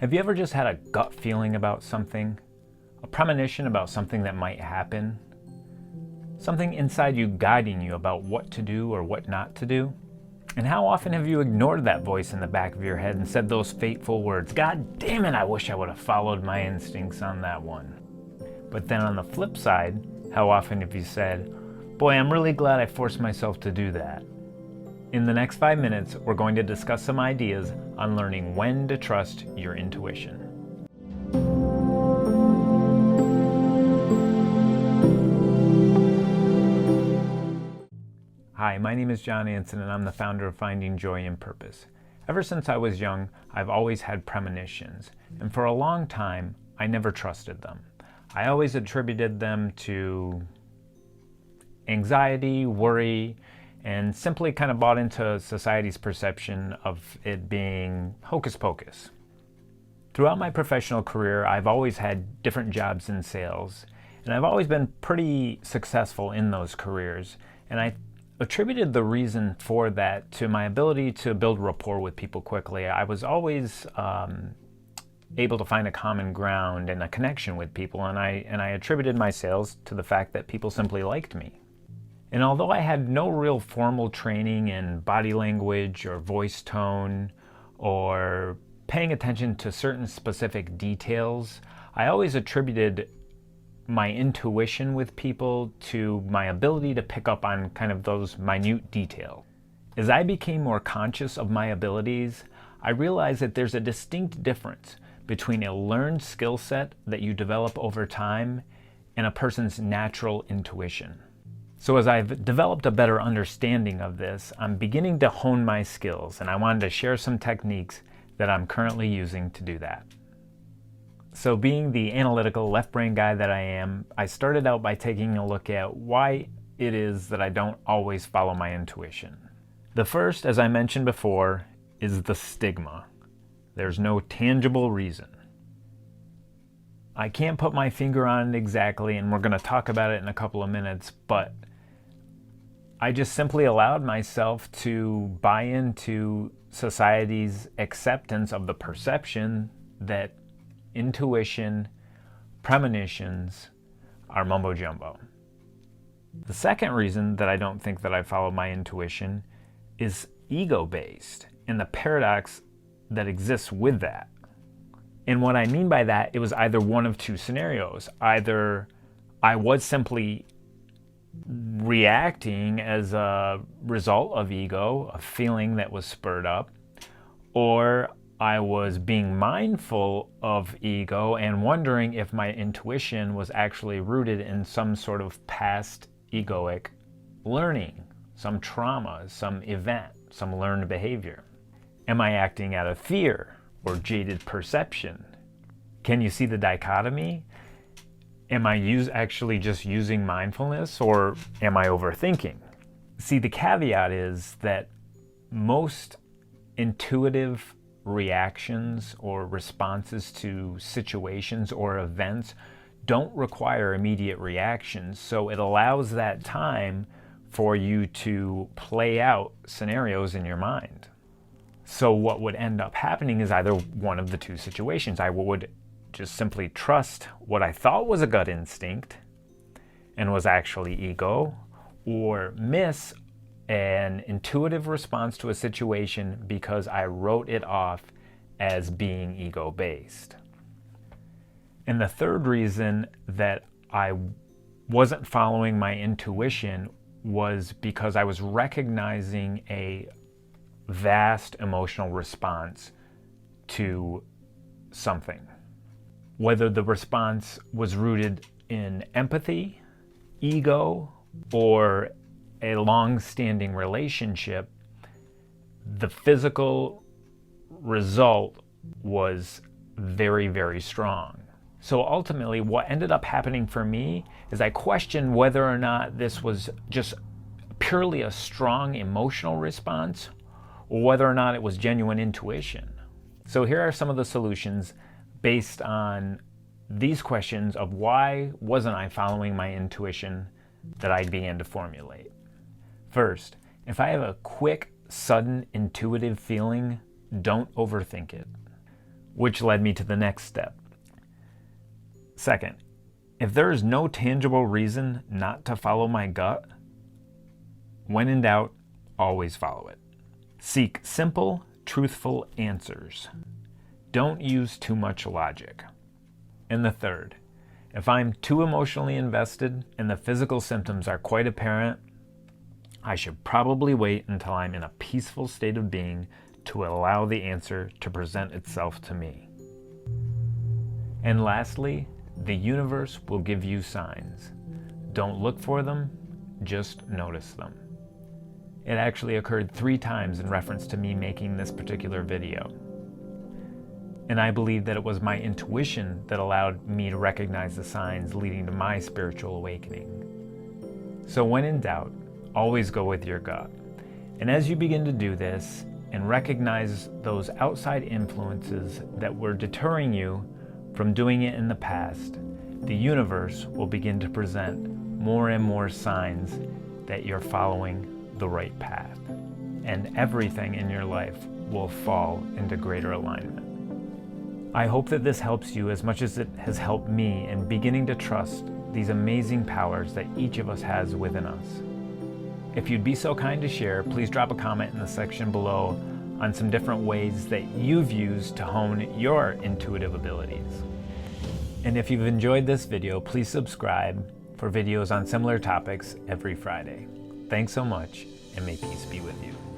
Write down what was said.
Have you ever just had a gut feeling about something? A premonition about something that might happen? Something inside you guiding you about what to do or what not to do? And how often have you ignored that voice in the back of your head and said those fateful words, "God damn it, I wish I would have followed my instincts on that one." But then on the flip side, how often have you said, "Boy, I'm really glad I forced myself to do that"? In the next 5 minutes, we're going to discuss some ideas on learning when to trust your intuition. Hi, my name is John Anson and I'm the founder of Finding Joy in Purpose. Ever since I was young, I've always had premonitions, and for a long time, I never trusted them. I always attributed them to anxiety, worry, and simply kind of bought into society's perception of it being hocus pocus. Throughout my professional career, I've always had different jobs in sales, and I've always been pretty successful in those careers, and I attributed the reason for that to my ability to build rapport with people quickly. I was always able to find a common ground and a connection with people, and I attributed my sales to the fact that people simply liked me. And although I had no real formal training in body language or voice tone or paying attention to certain specific details, I always attributed my intuition with people to my ability to pick up on kind of those minute details. As I became more conscious of my abilities, I realized that there's a distinct difference between a learned skill set that you develop over time and a person's natural intuition. So as I've developed a better understanding of this, I'm beginning to hone my skills, and I wanted to share some techniques that I'm currently using to do that. So being the analytical left brain guy that I am, I started out by taking a look at why it is that I don't always follow my intuition. The first, as I mentioned before, is the stigma. There's no tangible reason. I can't put my finger on it exactly, and we're going to talk about it in a couple of minutes, but I just simply allowed myself to buy into society's acceptance of the perception that intuition, premonitions are mumbo jumbo. The second reason that I don't think that I follow my intuition is ego-based and the paradox that exists with that. And what I mean by that, it was either one of two scenarios. Either I was simply reacting as a result of ego, a feeling that was spurred up, or I was being mindful of ego and wondering if my intuition was actually rooted in some sort of past egoic learning, some trauma, some event, some learned behavior. Am I acting out of fear or jaded perception? Can you see the dichotomy? Am I actually just using mindfulness, or am I overthinking? See, the caveat is that most intuitive reactions or responses to situations or events don't require immediate reactions, so it allows that time for you to play out scenarios in your mind. So what would end up happening is either one of the two situations. I would just simply trust what I thought was a gut instinct and was actually ego, or miss an intuitive response to a situation because I wrote it off as being ego-based. And the third reason that I wasn't following my intuition was because I was recognizing a vast emotional response to something. Whether the response was rooted in empathy, ego, or a long-standing relationship, the physical result was very, very strong. So ultimately, what ended up happening for me is I questioned whether or not this was just purely a strong emotional response or whether or not it was genuine intuition. So here are some of the solutions based on these questions of why wasn't I following my intuition that I began to formulate. First, if I have a quick, sudden, intuitive feeling, don't overthink it. which led me to the next step. Second, if there is no tangible reason not to follow my gut, when in doubt, always follow it. Seek simple, truthful answers. Don't use too much logic. And the third, if I'm too emotionally invested and the physical symptoms are quite apparent, I should probably wait until I'm in a peaceful state of being to allow the answer to present itself to me. And lastly, the universe will give you signs. Don't look for them, just notice them. It actually occurred 3 times in reference to me making this particular video. And I believe that it was my intuition that allowed me to recognize the signs leading to my spiritual awakening. So when in doubt, always go with your gut. And as you begin to do this and recognize those outside influences that were deterring you from doing it in the past, the universe will begin to present more and more signs that you're following the right path. And everything in your life will fall into greater alignment. I hope that this helps you as much as it has helped me in beginning to trust these amazing powers that each of us has within us. If you'd be so kind to share, please drop a comment in the section below on some different ways that you've used to hone your intuitive abilities. And if you've enjoyed this video, please subscribe for videos on similar topics every Friday. Thanks so much, and may peace be with you.